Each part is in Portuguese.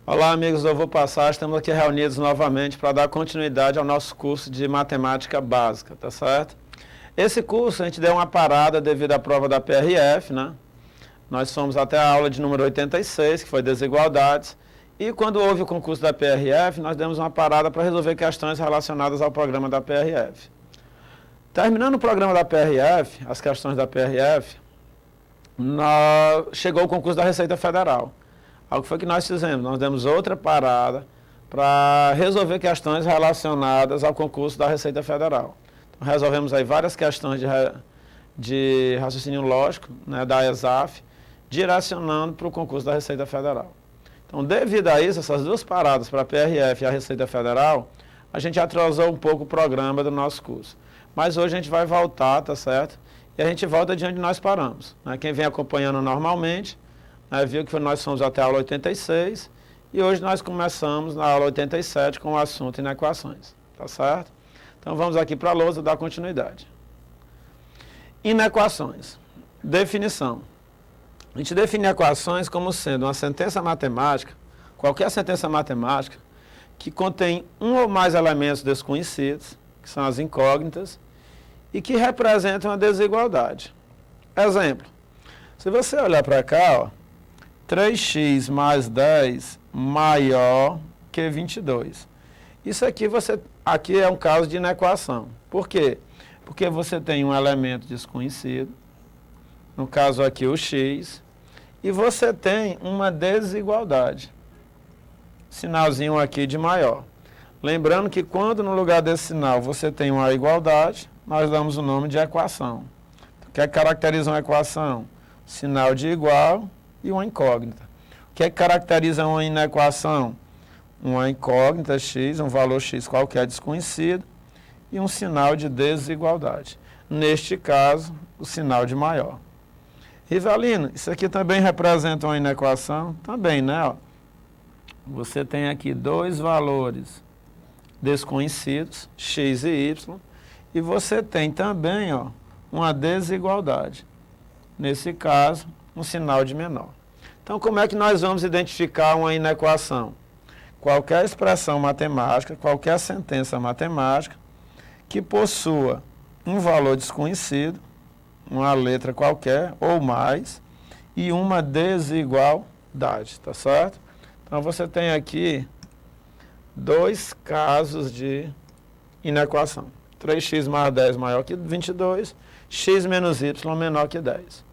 Olá, amigos do Eu Vou Passar, estamos aqui reunidos novamente para dar continuidade ao nosso curso de matemática básica, tá certo? Esse curso a gente deu uma parada devido à prova da PRF, né? Nós fomos até a aula de número 86, que foi desigualdades, e quando houve o concurso da PRF, nós demos uma parada para resolver questões relacionadas ao programa da PRF. Terminando o programa da PRF, as questões da PRF, chegou o concurso da Receita Federal. Algo foi que nós fizemos, nós demos outra parada para resolver questões relacionadas ao concurso da Receita Federal. Então, resolvemos aí várias questões de raciocínio lógico, né, da ESAF, direcionando para o concurso da Receita Federal. Então, devido a isso, essas duas paradas para a PRF e a Receita Federal, a gente atrasou um pouco o programa do nosso curso. Mas hoje a gente vai voltar, tá certo? E a gente volta de onde nós paramos, né? Quem vem acompanhando normalmente, viu que nós fomos até a aula 86 e hoje nós começamos na aula 87 com o assunto inequações, tá certo? Então vamos aqui para a lousa dar continuidade. Inequações. Definição. A gente define equações como sendo uma sentença matemática, qualquer sentença matemática, que contém um ou mais elementos desconhecidos, que são as incógnitas, e que representam a desigualdade. Exemplo. Se você olhar para cá, ó, 3x mais 10 maior que 22. Isso aqui é um caso de inequação. Por quê? Porque você tem um elemento desconhecido, no caso aqui o x, e você tem uma desigualdade. Sinalzinho aqui de maior. Lembrando que quando no lugar desse sinal você tem uma igualdade, nós damos o nome de equação. O que é que caracteriza uma equação? Sinal de igual e uma incógnita. O que é que caracteriza uma inequação? Uma incógnita x, um valor x qualquer desconhecido, e um sinal de desigualdade. Neste caso, o sinal de maior. Rivelino, isso aqui também representa uma inequação? Também, né? Ó. Você tem aqui dois valores desconhecidos, x e y, e você tem também, ó, uma desigualdade. Nesse caso, um sinal de menor. Então, como é que nós vamos identificar uma inequação? Qualquer expressão matemática, qualquer sentença matemática que possua um valor desconhecido, uma letra qualquer ou mais, e uma desigualdade, tá certo? Então, você tem aqui dois casos de inequação. 3x mais 10 maior que 22, x menos y menor que 10.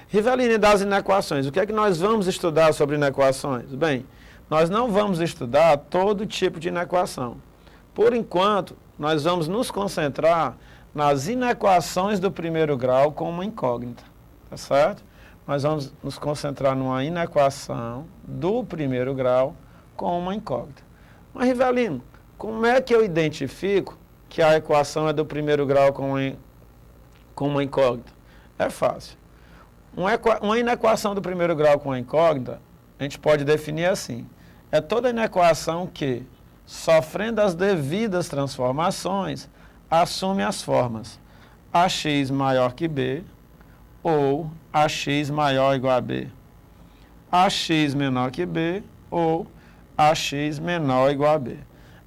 Rivelino, das inequações. O que é que nós vamos estudar sobre inequações? Bem, nós não vamos estudar todo tipo de inequação. Por enquanto, nós vamos nos concentrar nas inequações do primeiro grau com uma incógnita. Tá certo? Nós vamos nos concentrar numa inequação do primeiro grau com uma incógnita. Mas, Rivelino, como é que eu identifico que a equação é do primeiro grau com uma incógnita? É fácil. Uma inequação do primeiro grau com uma incógnita, a gente pode definir assim. É toda inequação que, sofrendo as devidas transformações, assume as formas ax maior que b ou ax maior ou igual a b, ax menor que b ou ax menor ou igual a b.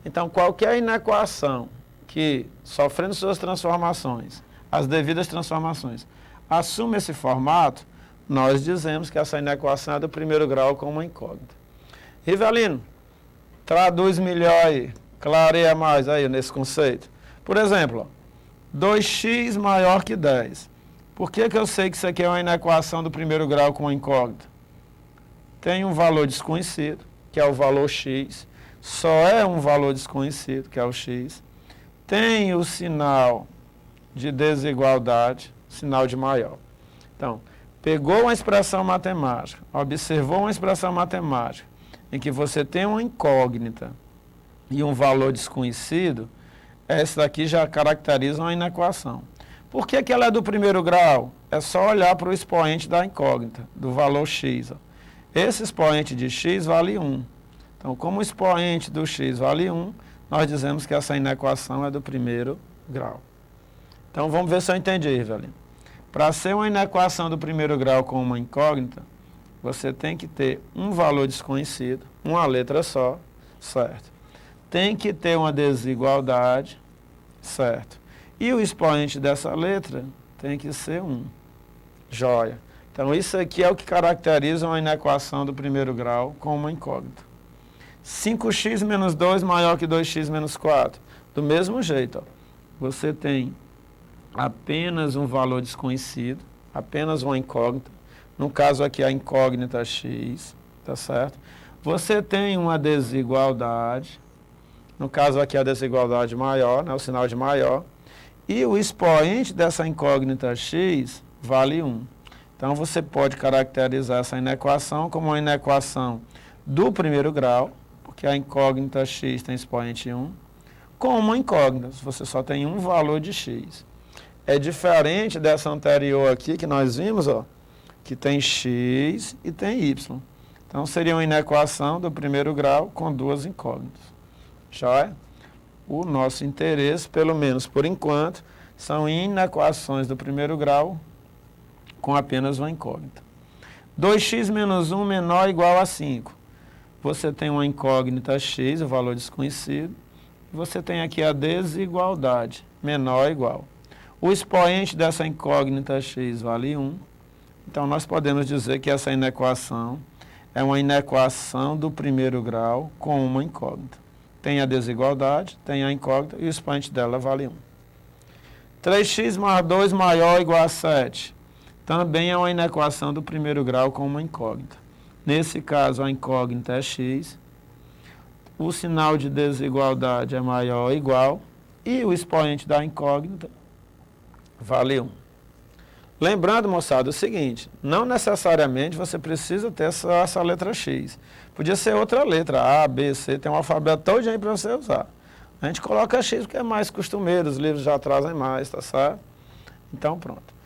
Então, qualquer inequação que, sofrendo suas transformações, as devidas transformações, assume esse formato, nós dizemos que essa inequação é do primeiro grau com uma incógnita. Rivelino, traduz melhor aí, clareia mais aí nesse conceito. Por exemplo, 2x maior que 10. Por que eu sei que isso aqui é uma inequação do primeiro grau com uma incógnita? Tem um valor desconhecido, que é o valor x, só é um valor desconhecido, que é o x. Tem o sinal de desigualdade, sinal de maior. Então, pegou uma expressão matemática, observou uma expressão matemática, em que você tem uma incógnita e um valor desconhecido, essa daqui já caracteriza uma inequação. Por que ela é do primeiro grau? É só olhar para o expoente da incógnita, do valor x. Ó. Esse expoente de x vale 1. Então, como o expoente do x vale 1, nós dizemos que essa inequação é do primeiro grau. Então, vamos ver se eu entendi, velho. Para ser uma inequação do primeiro grau com uma incógnita, você tem que ter um valor desconhecido, uma letra só, certo? Tem que ter uma desigualdade, certo? E o expoente dessa letra tem que ser 1. Joia. Então, isso aqui é o que caracteriza uma inequação do primeiro grau com uma incógnita. 5x menos 2 maior que 2x menos 4. Do mesmo jeito, ó, você tem apenas um valor desconhecido, apenas uma incógnita. No caso aqui, a incógnita x, tá certo? Você tem uma desigualdade. No caso aqui, a desigualdade maior, né, o sinal de maior. E o expoente dessa incógnita x vale 1. Então, você pode caracterizar essa inequação como uma inequação do primeiro grau, porque a incógnita x tem expoente 1, com uma incógnita, você só tem um valor de x. É diferente dessa anterior aqui, que nós vimos, ó, que tem x e tem y. Então, seria uma inequação do primeiro grau com duas incógnitas. Já é? O nosso interesse, pelo menos por enquanto, são inequações do primeiro grau com apenas uma incógnita. 2x menos 1 menor ou igual a 5. Você tem uma incógnita x, o valor desconhecido. Você tem aqui a desigualdade, menor ou igual. O expoente dessa incógnita x vale 1. Então, nós podemos dizer que essa inequação é uma inequação do primeiro grau com uma incógnita. Tem a desigualdade, tem a incógnita e o expoente dela vale 1. 3x mais 2 maior ou igual a 7. Também é uma inequação do primeiro grau com uma incógnita. Nesse caso, a incógnita é x, o sinal de desigualdade é maior ou igual, e o expoente da incógnita vale 1. Lembrando, moçada, o seguinte, não necessariamente você precisa ter essa letra x. Podia ser outra letra, A, B, C, tem um alfabeto todo aí para você usar. A gente coloca x porque é mais costumeiro, os livros já trazem mais, tá certo? Então, pronto.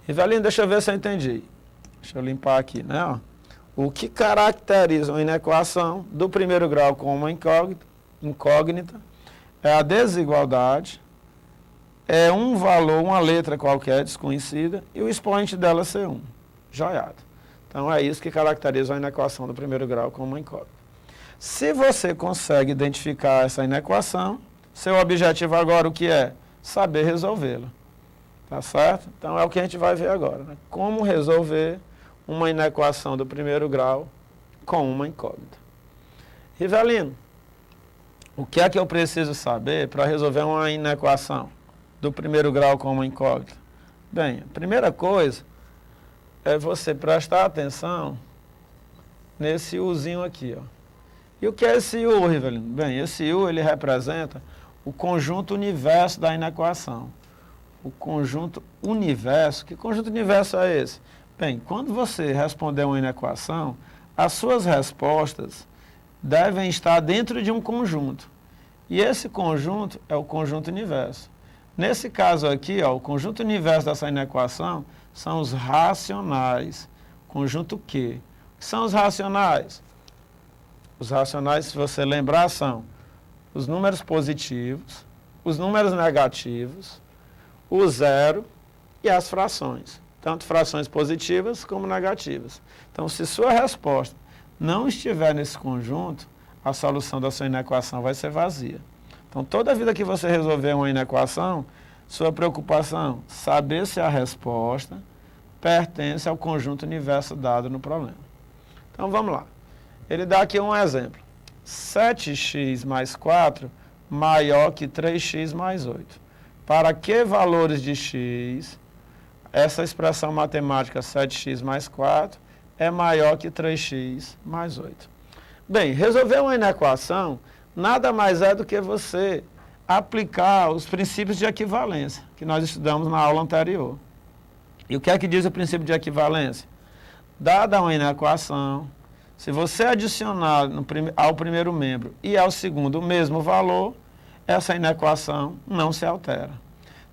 Rivelino, deixa eu ver se eu entendi. Deixa eu limpar aqui, né? Ó. O que caracteriza uma inequação do primeiro grau com uma incógnita é a desigualdade, é um valor, uma letra qualquer desconhecida, e o expoente dela ser 1. Joiado. Então, é isso que caracteriza a inequação do primeiro grau com uma incógnita. Se você consegue identificar essa inequação, seu objetivo agora o que é? Saber resolvê-la. Tá certo? Então, é o que a gente vai ver agora, né? Como resolver uma inequação do primeiro grau com uma incógnita. Rivelino, o que é que eu preciso saber para resolver uma inequação do primeiro grau com uma incógnita? Bem, a primeira coisa é você prestar atenção nesse Uzinho aqui, ó. E o que é esse U, Rivelino? Bem, esse U, ele representa o conjunto universo da inequação. O conjunto universo, que conjunto universo é esse? Bem, quando você responder uma inequação, as suas respostas devem estar dentro de um conjunto. E esse conjunto é o conjunto universo. Nesse caso aqui, ó, o conjunto universo dessa inequação são os racionais. Conjunto Q. O que são os racionais? Os racionais, se você lembrar, são os números positivos, os números negativos, o zero e as frações. Tanto frações positivas como negativas. Então, se sua resposta não estiver nesse conjunto, a solução da sua inequação vai ser vazia. Então, toda vida que você resolver uma inequação, sua preocupação, saber se a resposta pertence ao conjunto universo dado no problema. Então, vamos lá. Ele dá aqui um exemplo. 7x mais 4 maior que 3x mais 8. Para que valores de x, essa expressão matemática 7x mais 4 é maior que 3x mais 8. Bem, resolver uma inequação nada mais é do que você aplicar os princípios de equivalência, que nós estudamos na aula anterior. E o que é que diz o princípio de equivalência? Dada uma inequação, se você adicionar ao primeiro membro e ao segundo o mesmo valor, essa inequação não se altera.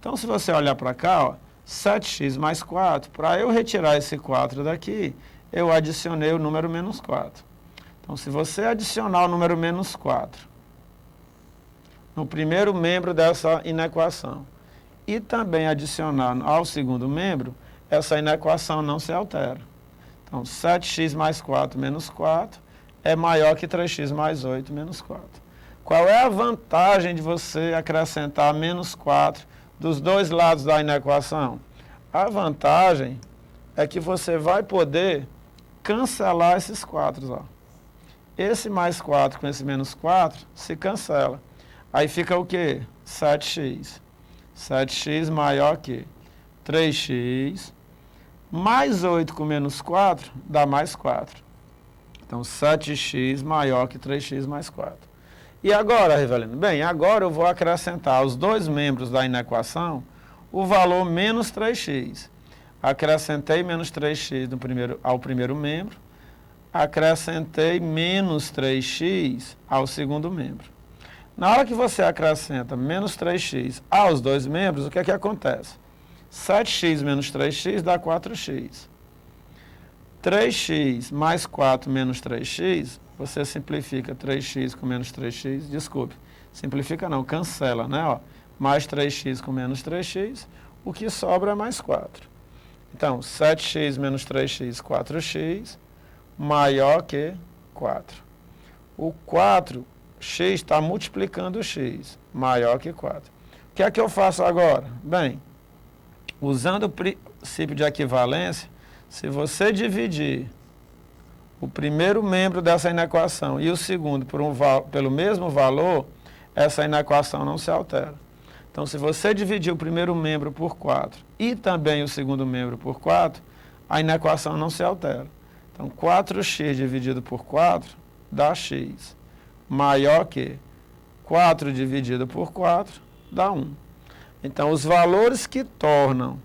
Então, se você olhar para cá, ó, 7x mais 4, para eu retirar esse 4 daqui, eu adicionei o número menos 4. Então, se você adicionar o número menos 4 no primeiro membro dessa inequação e também adicionar ao segundo membro, essa inequação não se altera. Então, 7x mais 4 menos 4 é maior que 3x mais 8 menos 4. Qual é a vantagem de você acrescentar menos 4 dos dois lados da inequação? A vantagem é que você vai poder cancelar esses 4. Ó. Esse mais 4 com esse menos 4 se cancela. Aí fica o quê? 7x. 7x maior que 3x. Mais 8 com menos 4 dá mais 4. Então, 7x maior que 3x mais 4. E agora, Rivelino? Bem, agora eu vou acrescentar aos dois membros da inequação o valor menos 3x. Acrescentei menos 3x ao primeiro membro. Acrescentei menos 3x ao segundo membro. Na hora que você acrescenta menos 3x aos dois membros, o que é que acontece? 7x menos 3x dá 4x. 3x mais 4 menos 3x, você simplifica 3x com menos 3x, desculpe, simplifica não, cancela, né? Ó, mais 3x com menos 3x, o que sobra é mais 4. Então, 7x menos 3x, 4x, maior que 4. O 4x está multiplicando o x, maior que 4. O que é que eu faço agora? Bem, usando o princípio de equivalência, se você dividir o primeiro membro dessa inequação e o segundo pelo mesmo valor, essa inequação não se altera. Então, se você dividir o primeiro membro por 4 e também o segundo membro por 4, a inequação não se altera. Então, 4x dividido por 4 dá x, maior que 4 dividido por 4 dá 1. Então, os valores que tornam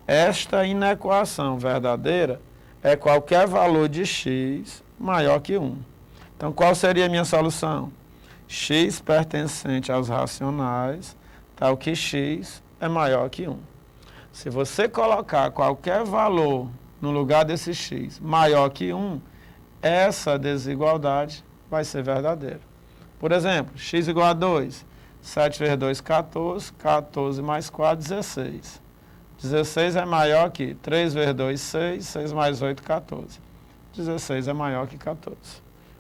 esta inequação verdadeira é qualquer valor de x maior que 1. Então, qual seria a minha solução? X pertencente aos racionais, tal que x é maior que 1. Se você colocar qualquer valor no lugar desse x maior que 1, essa desigualdade vai ser verdadeira. Por exemplo, x igual a 2. 7 vezes 2, 14. 14 mais 4, 16. 16 é maior que 3 vezes 2, 6. 6 mais 8, 14. 16 é maior que 14.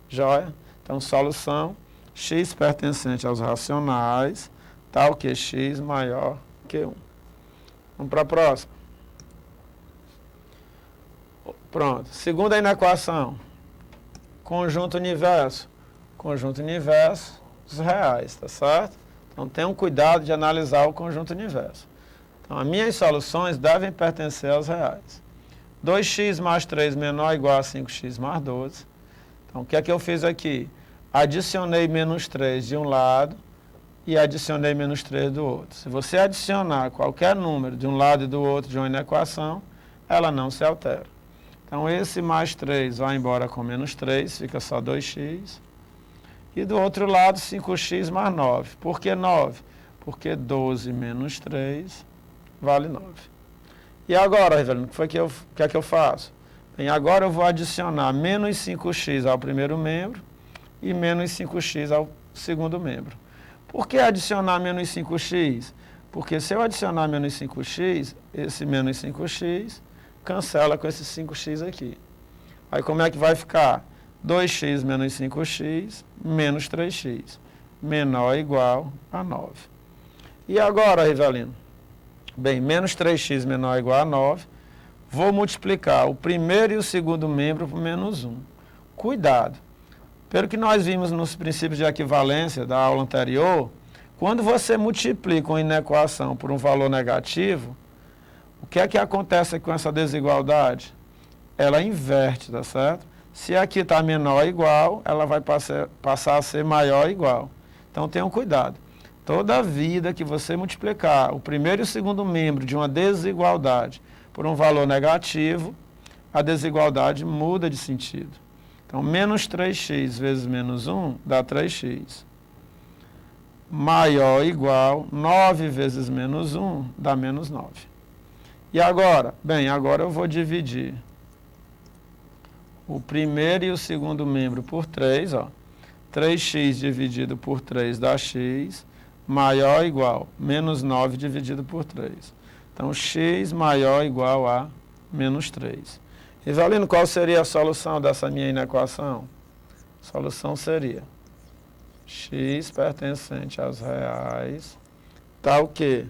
Joia? Então, solução, x pertencente aos racionais, tal que x maior que 1. Vamos para a próxima. Pronto. Segunda inequação. Conjunto universo. Conjunto universo dos reais, tá certo? Então, tenham cuidado de analisar o conjunto universo. Então, as minhas soluções devem pertencer aos reais. 2x mais 3 menor ou igual a 5x mais 12. Então, o que é que eu fiz aqui? Adicionei menos 3 de um lado e adicionei menos 3 do outro. Se você adicionar qualquer número de um lado e do outro de uma inequação, ela não se altera. Então, esse mais 3 vai embora com menos 3, fica só 2x. E do outro lado, 5x mais 9. Por que 9? Porque 12 menos 3 vale 9. E agora, Rivelino, o que é que eu faço? Bem, agora eu vou adicionar menos 5x ao primeiro membro e menos 5x ao segundo membro. Por que adicionar menos 5x? Porque se eu adicionar menos 5x, esse menos 5x cancela com esse 5x aqui. Aí como é que vai ficar? 2x menos 5x menos 3x, menor ou igual a 9. E agora, Rivelino? Bem, menos 3x menor ou igual a 9, vou multiplicar o primeiro e o segundo membro por menos 1. Cuidado! Pelo que nós vimos nos princípios de equivalência da aula anterior, quando você multiplica uma inequação por um valor negativo, o que é que acontece com essa desigualdade? Ela inverte, tá certo? Se aqui está menor ou igual, ela vai passar a ser maior ou igual. Então, tenham cuidado. Toda vida que você multiplicar o primeiro e o segundo membro de uma desigualdade por um valor negativo, a desigualdade muda de sentido. Então, menos 3x vezes menos 1 dá 3x. Maior ou igual, 9 vezes menos 1 dá menos 9. E agora? Bem, agora eu vou dividir o primeiro e o segundo membro por 3, ó. 3x dividido por 3 dá x, maior ou igual, menos 9 dividido por 3. Então, x maior ou igual a menos 3. Rivelino, qual seria a solução dessa minha inequação? A solução seria x pertencente aos reais, tal que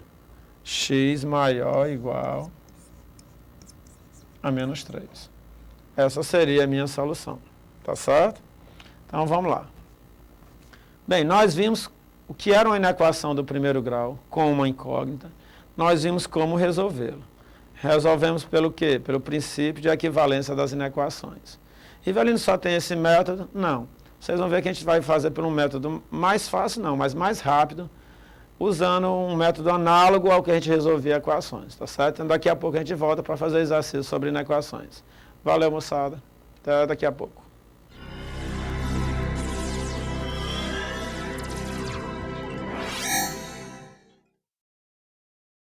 x maior ou igual a menos 3. Essa seria a minha solução. Tá certo? Então vamos lá. Bem, nós vimos o que era uma inequação do primeiro grau com uma incógnita. Nós vimos como resolvê-la. Resolvemos pelo quê? Pelo princípio de equivalência das inequações. Rivelino só tem esse método? Não. Vocês vão ver que a gente vai fazer por um método mais fácil, não, mas mais rápido, usando um método análogo ao que a gente resolvia equações, tá certo? Então daqui a pouco a gente volta para fazer exercício sobre inequações. Valeu, moçada. Até daqui a pouco.